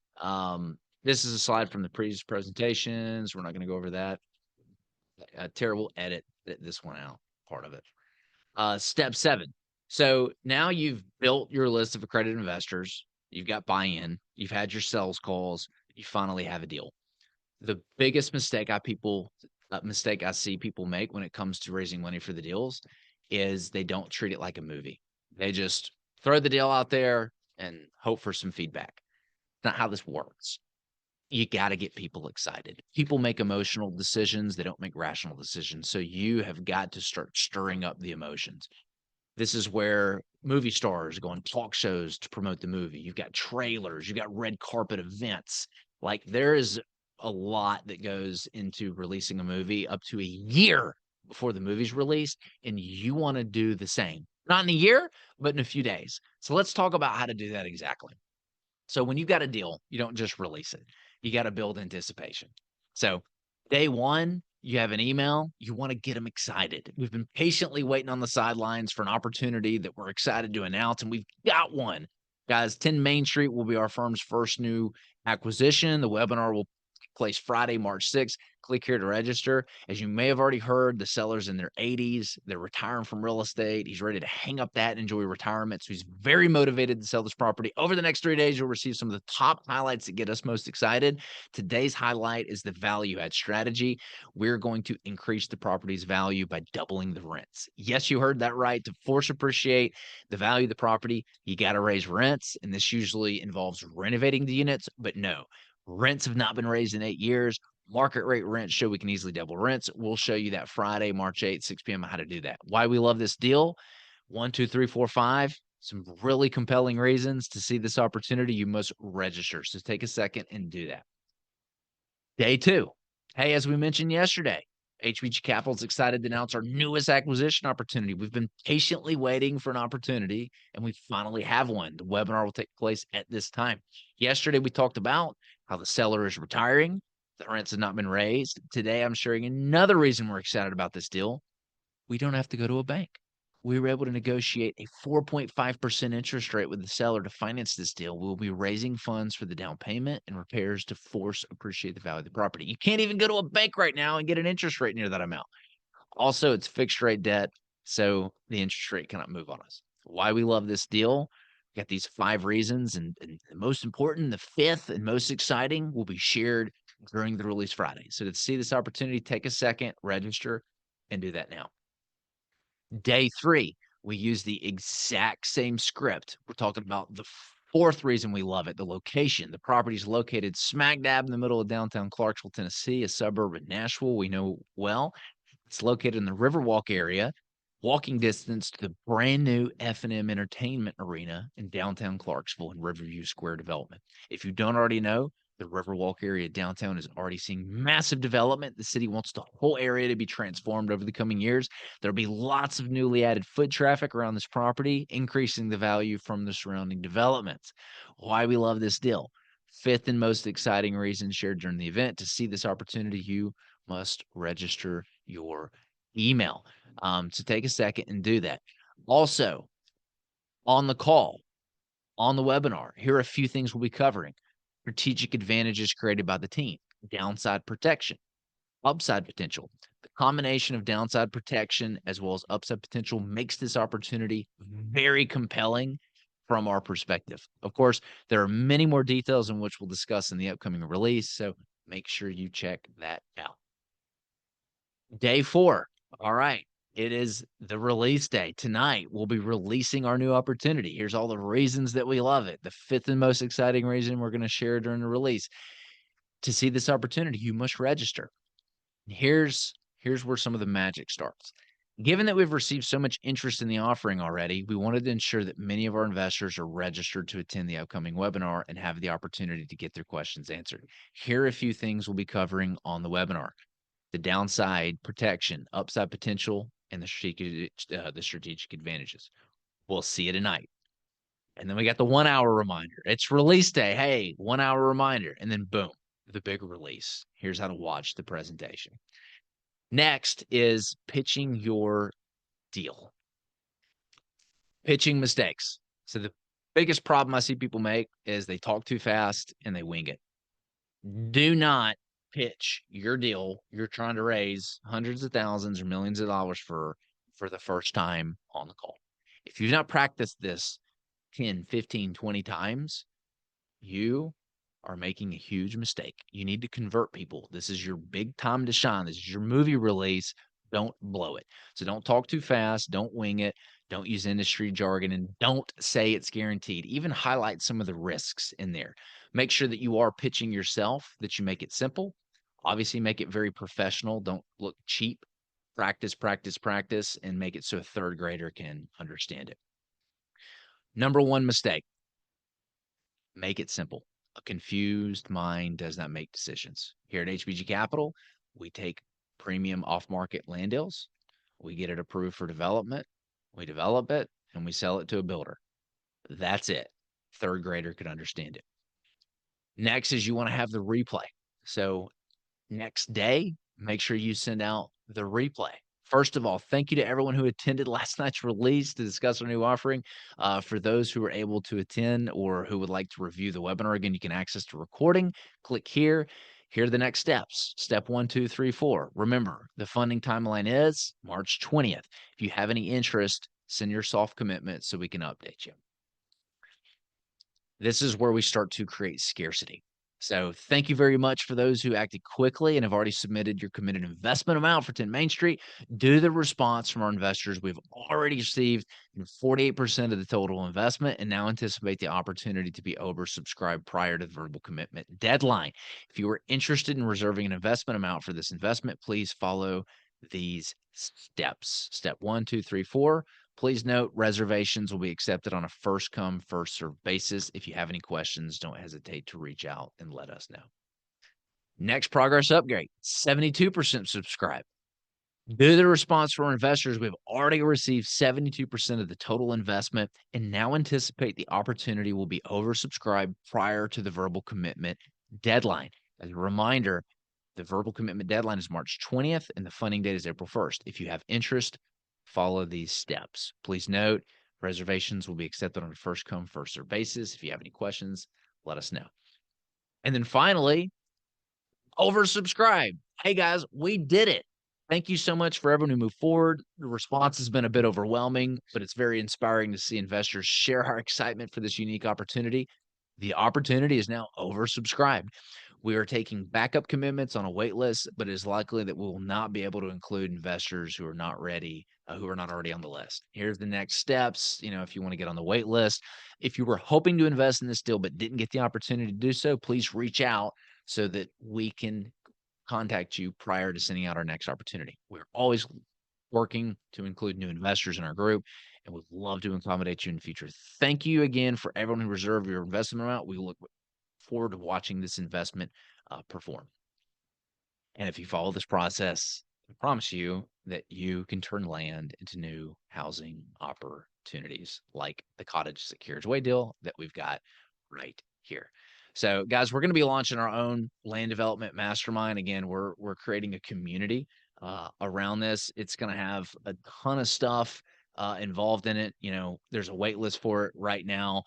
This is a slide from the previous presentations. We're not going to go over that. Terrible edit this one out, part of it. Step 7. So now you've built your list of accredited investors. you've got buy-in, you've had your sales calls, you finally have a deal. The biggest mistake I see people make when it comes to raising money for the deals is they don't treat it like a movie. They just throw the deal out there and hope for some feedback. Not how this works. You got to get people excited. People make emotional decisions, they don't make rational decisions. So you have got to start stirring up the emotions. This is where movie stars go on talk shows to promote the movie. You've got trailers, you've got red carpet events. Like there is a lot that goes into releasing a movie up to a year before the movie's released, and you want to do the same. Not in a year, but in a few days. So let's talk about how to do that exactly. So when you got a deal, you don't just release it. You got to build anticipation. So day one, you have an email, you want to get them excited. We've been patiently waiting on the sidelines for an opportunity that we're excited to announce, and we've got one. Guys, 10 Main Street will be our firm's first new acquisition. The webinar will take place Friday, March 6th. Click here to register. As you may have already heard, the seller's in their 80s. They're retiring from real estate. He's ready to hang up that and enjoy retirement. So he's very motivated to sell this property. Over the next 3 days, you'll receive some of the top highlights that get us most excited. Today's highlight is the value add strategy. We're going to increase the property's value by doubling the rents. Yes, you heard that right. To force appreciate the value of the property, you got to raise rents. And this usually involves renovating the units, but no, rents have not been raised in 8 years. Market rate rents show we can easily double rents. We'll show you that Friday, March 8th, 6 p.m. how to do that. Why we love this deal. 1, 2, 3, 4, 5. Some really compelling reasons to see this opportunity. You must register. So take a second and do that. Day two. Hey, as we mentioned yesterday, HBG Capital is excited to announce our newest acquisition opportunity. We've been patiently waiting for an opportunity, and we finally have one. The webinar will take place at this time. Yesterday, we talked about how the seller is retiring. The rents have not been raised. Today, I'm sharing another reason we're excited about this deal. We don't have to go to a bank. We were able to negotiate a 4.5% interest rate with the seller to finance this deal. We'll be raising funds for the down payment and repairs to force appreciate the value of the property. You can't even go to a bank right now and get an interest rate near that amount. Also, it's fixed rate debt, so the interest rate cannot move on us. Why we love this deal? We got these 5 reasons, and the most important, the 5th and most exciting, will be shared during the release Friday. So to see this opportunity, take a second, register, and do that now. Day 3, we use the exact same script. We're talking about the 4th reason we love it, the location. The property is located smack dab in the middle of downtown Clarksville, Tennessee, a suburb of Nashville we know well. It's located in the Riverwalk area, walking distance to the brand new F&M Entertainment Arena in downtown Clarksville and Riverview Square development. If you don't already know, the Riverwalk area downtown is already seeing massive development. The city wants the whole area to be transformed over the coming years. There'll be lots of newly added foot traffic around this property, increasing the value from the surrounding developments. Why we love this deal. 5th and most exciting reason shared during the event. To see this opportunity, you must register your email. So take a second and do that. Also, on the call, on the webinar, here are a few things we'll be covering. Strategic advantages created by the team, downside protection, upside potential. The combination of downside protection as well as upside potential makes this opportunity very compelling from our perspective. Of course, there are many more details in which we'll discuss in the upcoming release, so make sure you check that out. Day 4. All right. It is the release day. Tonight, we'll be releasing our new opportunity. Here's all the reasons that we love it. The 5th and most exciting reason we're going to share during the release. To see this opportunity, you must register. Here's where some of the magic starts. Given that we've received so much interest in the offering already, we wanted to ensure that many of our investors are registered to attend the upcoming webinar and have the opportunity to get their questions answered. Here are a few things we'll be covering on the webinar. The downside protection, upside potential, and the strategic advantages. We'll see you tonight. And then we got the 1 hour reminder. It's release day. Hey, 1 hour reminder. And then boom, the big release. Here's how to watch the presentation. Next is pitching your deal. Pitching mistakes. So the biggest problem I see people make is they talk too fast and they wing it. Do not pitch your deal you're trying to raise hundreds of thousands or millions of dollars for the first time on the call. If you've not practiced this 10, 15, 20 times, you are making a huge mistake. You need to convert people. This is your big time to shine. This is your movie release. Don't blow it. So don't talk too fast. Don't wing it. Don't use industry jargon and don't say it's guaranteed. Even highlight some of the risks in there. Make sure that you are pitching yourself, that you make it simple. Obviously, make it very professional. Don't look cheap. Practice, practice, practice, and make it so a third grader can understand it. Number one mistake, make it simple. A confused mind does not make decisions. Here at HBG Capital, we take premium off market land deals, we get it approved for development, we develop it, and we sell it to a builder. That's it. Third grader could understand it. Next is you want to have the replay. So next day, make sure you send out the replay. First of all, thank you to everyone who attended last night's release to discuss our new offering. For those who were able to attend or who would like to review the webinar again, you can access the recording. Click here. Here are the next steps. Step 1, 2, 3, 4. Remember, the funding timeline is March 20th. If you have any interest, send your soft commitment so we can update you. This is where we start to create scarcity. So thank you very much for those who acted quickly and have already submitted your committed investment amount for 10 Main Street. Due to the response from our investors, we've already received 48% of the total investment and now anticipate the opportunity to be oversubscribed prior to the verbal commitment deadline. If you are interested in reserving an investment amount for this investment, please follow these steps. Step 1, 2, 3, 4. Please note reservations will be accepted on a first come, first served basis. If you have any questions, don't hesitate to reach out and let us know. Next progress upgrade, 72% subscribe. Due to the response from our investors, we've already received 72% of the total investment and now anticipate the opportunity will be oversubscribed prior to the verbal commitment deadline. As a reminder, the verbal commitment deadline is March 20th and the funding date is April 1st. If you have interest, follow these steps. Please note, reservations will be accepted on a first come, first served basis. If you have any questions, let us know. And then finally, oversubscribe. Hey guys, we did it. Thank you so much for everyone who moved forward. The response has been a bit overwhelming, but it's very inspiring to see investors share our excitement for this unique opportunity. The opportunity is now oversubscribed. We are taking backup commitments on a wait list, but it is likely that we will not be able to include investors who are not ready, who are not already on the list. Here's the next steps. If you want to get on the wait list, if you were hoping to invest in this deal but didn't get the opportunity to do so, please reach out so that we can contact you prior to sending out our next opportunity. We're always working to include new investors in our group and would love to accommodate you in the future. Thank you again for everyone who reserved your investment amount. We look forward to watching this investment perform. And if you follow this process, I promise you that you can turn land into new housing opportunities like the cottage secured way deal that we've got right here. So guys, we're going to be launching our own land development mastermind. Again, we're creating a community around this. It's going to have a ton of stuff involved in it. There's a wait list for it right now.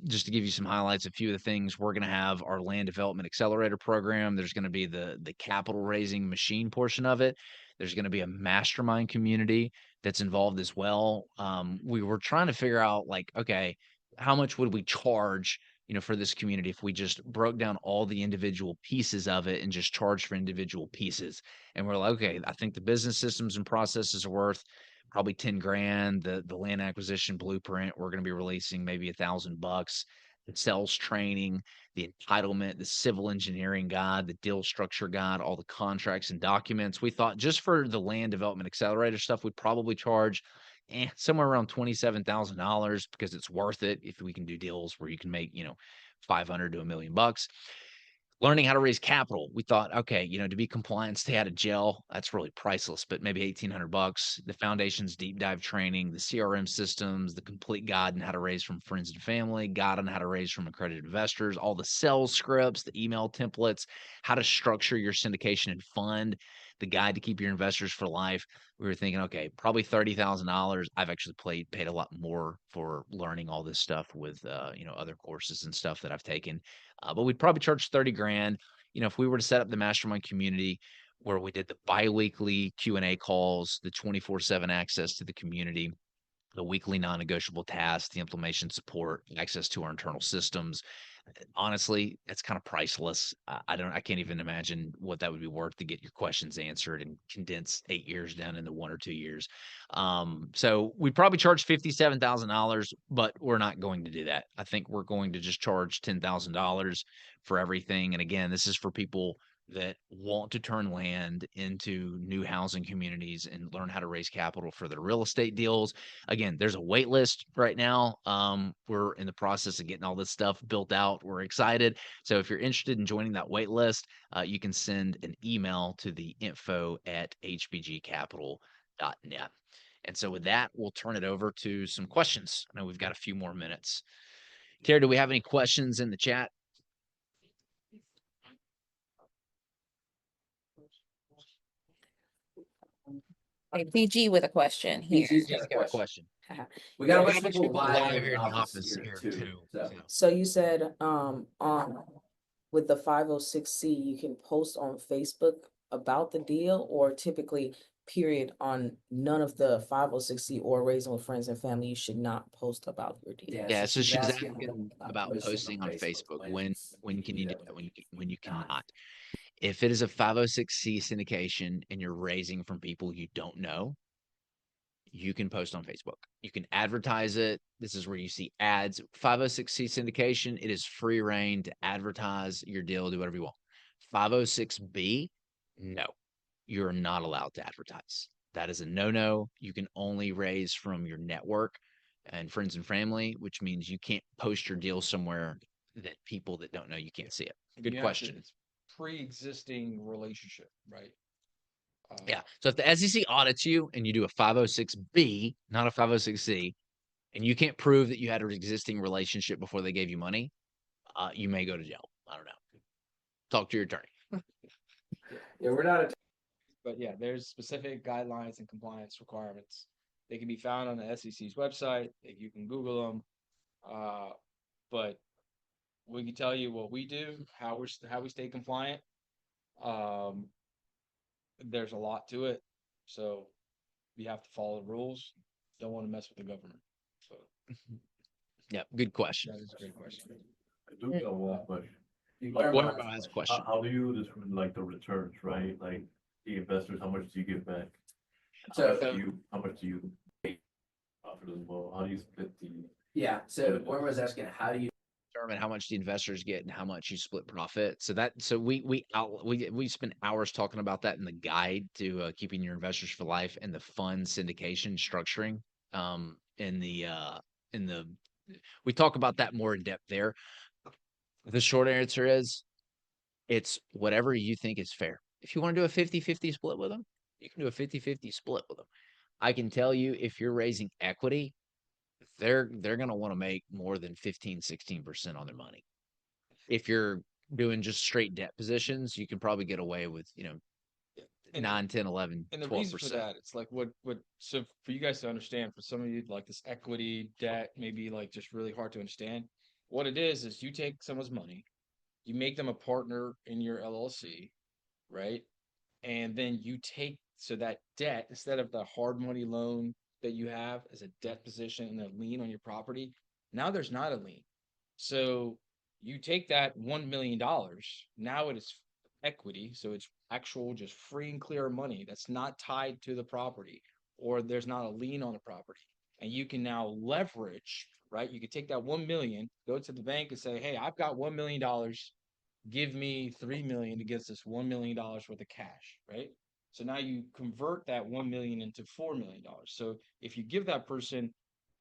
Just to give you some highlights, a few of the things, we're going to have our Land Development Accelerator program. There's going to be the capital raising machine portion of it. There's going to be a mastermind community that's involved as well. We were trying to figure out okay, how much would we charge, for this community if we just broke down all the individual pieces of it and just charged for individual pieces. And we're like, okay, I think the business systems and processes are worth probably 10 grand. The land acquisition blueprint, we're going to be releasing maybe $1,000. The sales training, the entitlement, the civil engineering guide, the deal structure guide, all the contracts and documents. We thought just for the Land Development Accelerator stuff, we'd probably charge somewhere around $27,000 because it's worth it if we can do deals where you can make, 500 to $1 million. Learning how to raise capital. We thought, okay, to be compliant, stay out of jail. That's really priceless, but maybe $1,800. The foundation's deep dive training, the CRM systems, the complete guide on how to raise from friends and family, guide on how to raise from accredited investors, all the sales scripts, the email templates, how to structure your syndication and fund, the guide to keep your investors for life. We were thinking, okay, probably $30,000. I've actually paid a lot more for learning all this stuff with, other courses and stuff that I've taken. But we'd probably charge 30 grand. If we were to set up the mastermind community where we did the biweekly Q&A calls, the 24/7 access to the community, the weekly non-negotiable tasks, the implementation support, access to our internal systems. Honestly, that's kind of priceless. I can't even imagine what that would be worth to get your questions answered and condense 8 years down into 1 or 2 years. So we'd probably charge $57,000, but we're not going to do that. I think we're going to just charge $10,000 for everything. And again, this is for people that want to turn land into new housing communities and learn how to raise capital for their real estate deals. Again, there's a wait list right now. We're in the process of getting all this stuff built out. We're excited. So if you're interested in joining that wait list, you can send an email to the info@hbgcapital.net. And so with that, we'll turn it over to some questions. I know we've got a few more minutes. Terry, do we have any questions in the chat?
Okay, BG with a question here.
BG's
She's
got a question.
question.
We got a
Yeah,
bunch
we
of
got a bunch of
people
people
live
live
in
here
the
in the
office
office
here
here
too.
too.
So
So you said, on, with the 506C, you can post on Facebook about the deal, or typically, period, on none of the 506C or Raising with Friends and Family, you should not post about your deal.
Yeah, so she's
asking
asking about posting on Facebook. When can you do that? When you
not.
cannot. If it is a 506C syndication and you're raising from people you don't know, you can post on Facebook. You can advertise it. This is where you see ads. 506C syndication, it is free reign to advertise your deal, do whatever you want. 506B, no, you're not allowed to advertise. That is a no-no. You can only raise from your network and friends and family, which means you can't post your deal somewhere that people that don't know you can't see it. Good
You have to-
question.
It's pre-existing relationship, right?
Yeah. So if the SEC audits you and you do a 506B, not a 506C, and you can't prove that you had an existing relationship before they gave you money, you may go to jail. I don't know. Talk to your attorney.
Yeah, we're not.
But yeah, there's specific guidelines and compliance requirements. They can be found on the SEC's website. You can Google them. But we can tell you what we do, how we stay compliant. There's a lot to it, so you have to follow the rules. Don't want to mess with the government. So
Yeah. Good question.
that is a great question.
I do got one question.
What about his question?
How do you determine like the returns, right? Like the investors, how much do you give back?
So
How much do you pay profit as well? How do you split the?
yeah, so Warren was asking, how do you
Determine how much the investors get and how much you split profit. So we spend hours talking about that in the guide to keeping your investors for life and the fund syndication structuring. We talk about that more in depth there. The short answer is it's whatever you think is fair. If you want to do a 50-50 split with them, you can do a 50-50 split with them. I can tell you if you're raising equity, they're going to want to make more than 15-16% on their money. If you're doing just straight debt positions, you can probably get away with,
And-
9, 10, 11,
And the reason for
12%.
that, it's like so for you guys to understand, for some of you, like this equity debt may be like just really hard to understand. What it is you take someone's money, you make them a partner in your LLC, right? And then you take, so that debt, instead of the hard money loan that you have as a debt position and a lien on your property, now there's not a lien. So you take that $1 million, now it is equity, so it's actual just free and clear money that's not tied to the property, or there's not a lien on the property. And you can now leverage, right? You can take that 1 million, go to the bank and say, hey, I've got $1 million. Give me 3 million against this $1 million worth of cash, right? So now you convert that 1 million into $4 million. So if you give that person,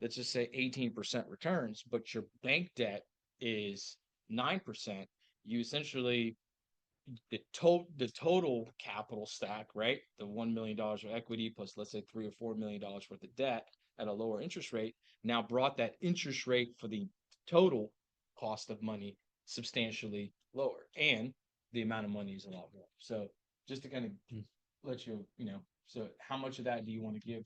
let's just say 18% returns, but your bank debt is 9%, you essentially the total capital stack, right? The $1 million of equity plus let's say $3 or $4 million worth of debt at a lower interest rate now brought that interest rate for the total cost of money substantially lower, and the amount of money is a lot more. So just to kind of let you, so how much of that do you want to give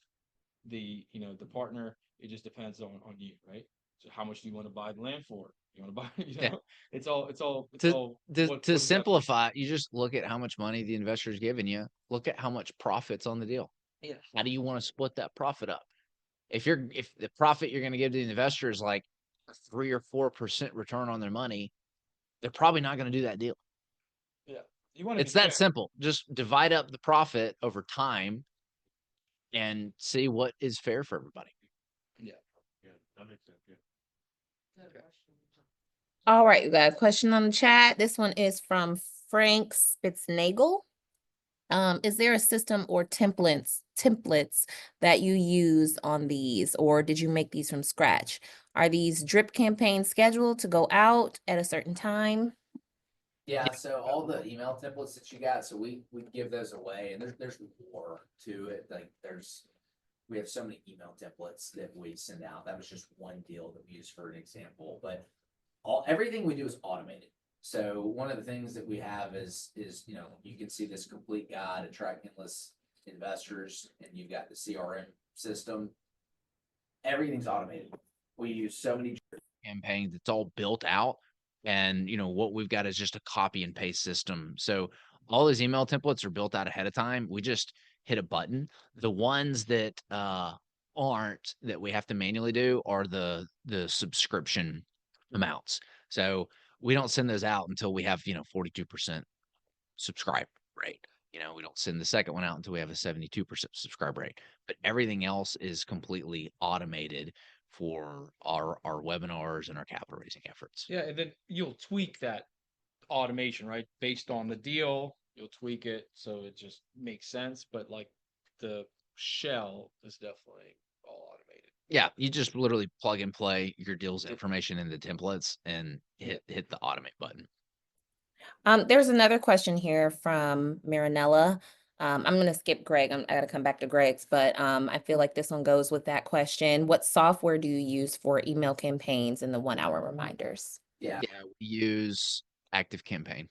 the partner? It just depends on you, right? So how much do you want to buy the land for? You want to buy,
Yeah.
it's all
To simplify, you just look at how much money the investor's giving you. Look at how much profit's on the deal.
Yeah.
How do you want to split that profit up? if the profit you're gonna give to the investor is like a 3 or 4% return on their money, they're probably not gonna do that deal.
You want to
It's that simple. Just divide up the profit over time and see what is fair for everybody.
Yeah, that makes sense, yeah.
All right, we got a question on the chat. This one is from Frank Spitznagel. Is there a system or templates that you use on these, or did you make these from scratch? Are these drip campaigns scheduled to go out at a certain time?
Yeah, so all the email templates that you got, so we give those away, and there's more to it, like we have so many email templates that we send out. That was just one deal that we used for an example, but everything we do is automated. So one of the things that we have is, you know, you can see this complete guide, attract endless investors, and you've got the CRM system. Everything's automated. We use so many
Campaigns, it's all built out. And you know, what we've got is just a copy and paste system. So all these email templates are built out ahead of time. We just hit a button. The ones that aren't, that we have to manually do, are the subscription amounts. So we don't send those out until we have, you know, 42% subscribe rate. You know, we don't send the second one out until we have a 72% subscribe rate. But everything else is completely automated for our webinars and our capital raising efforts.
Yeah, and then you'll tweak that automation, right? Based on the deal, you'll tweak it so it just makes sense. But like the shell is definitely all automated.
Yeah, you just literally plug and play your deal's information in the templates and hit the automate button.
There's another question here from Marinella. I'm gonna skip Greg. I gotta come back to Greg's, but I feel like this one goes with that question. What software do you use for email campaigns and the 1-hour reminders?
Yeah.
Yeah, we use Active Campaign.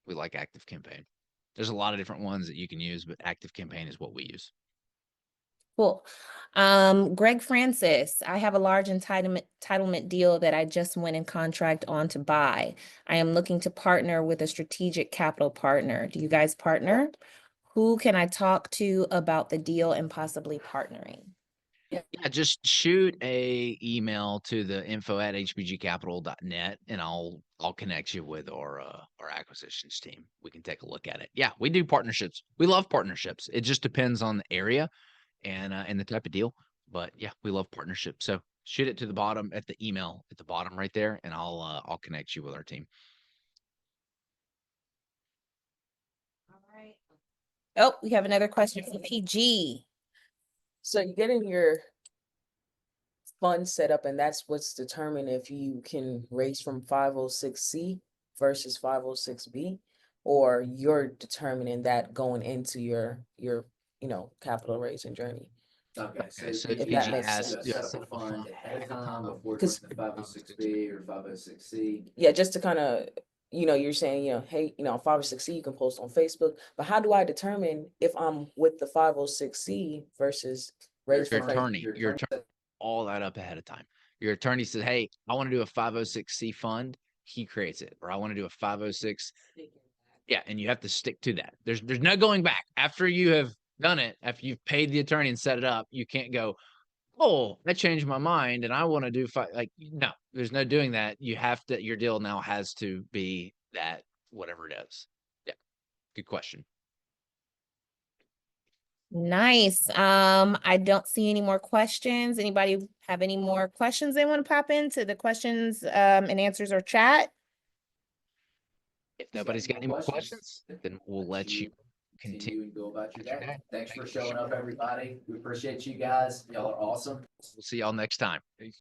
We like Active Campaign. There's a lot of different ones that you can use, but Active Campaign is what we use.
Cool. Greg Francis, I have a large entitlement deal that I just went in contract on to buy. I am looking to partner with a strategic capital partner. Do you guys partner? Who can I talk to about the deal and possibly partnering?
Yeah, just shoot a email to the info@hbgcapital.net and I'll connect you with our acquisitions team. We can take a look at it. Yeah, we do partnerships. We love partnerships. It just depends on the area and the type of deal. But yeah, we love partnerships. So shoot it to the bottom at the email at the bottom right there, and I'll connect you with our team.
All right. Oh, we have another question from PG.
So you getting your fund set up, and that's what's determined if you can raise from 506C versus 506B, or you're determining that going into your capital raising journey.
Okay, so
So
if
PG
that
has-
has set up a fund ahead of time before it's the 506B or 506C.
Yeah, just to kind of, you're saying, hey, 506C you can post on Facebook, but how do I determine if I'm with the 506C versus raise
Your
from
attorney, all that up ahead of time. Your attorney says, hey, I want to do a 506C fund. He creates it. Or I want to do a 506. Yeah, and you have to stick to that. There's no going back. After you have done it, after you've paid the attorney and set it up, you can't go, oh, I changed my mind and I want to do no, there's no doing that. You have to, your deal now has to be that, whatever it is. Yeah, good question.
Nice. I don't see any more questions. Anybody have any more questions they want to pop into the questions and answers or chat?
If nobody's got any more questions, then we'll let you continue
and go about your day. Thanks for showing up, everybody. We appreciate you guys. Y'all are awesome.
We'll see y'all next time. Peace.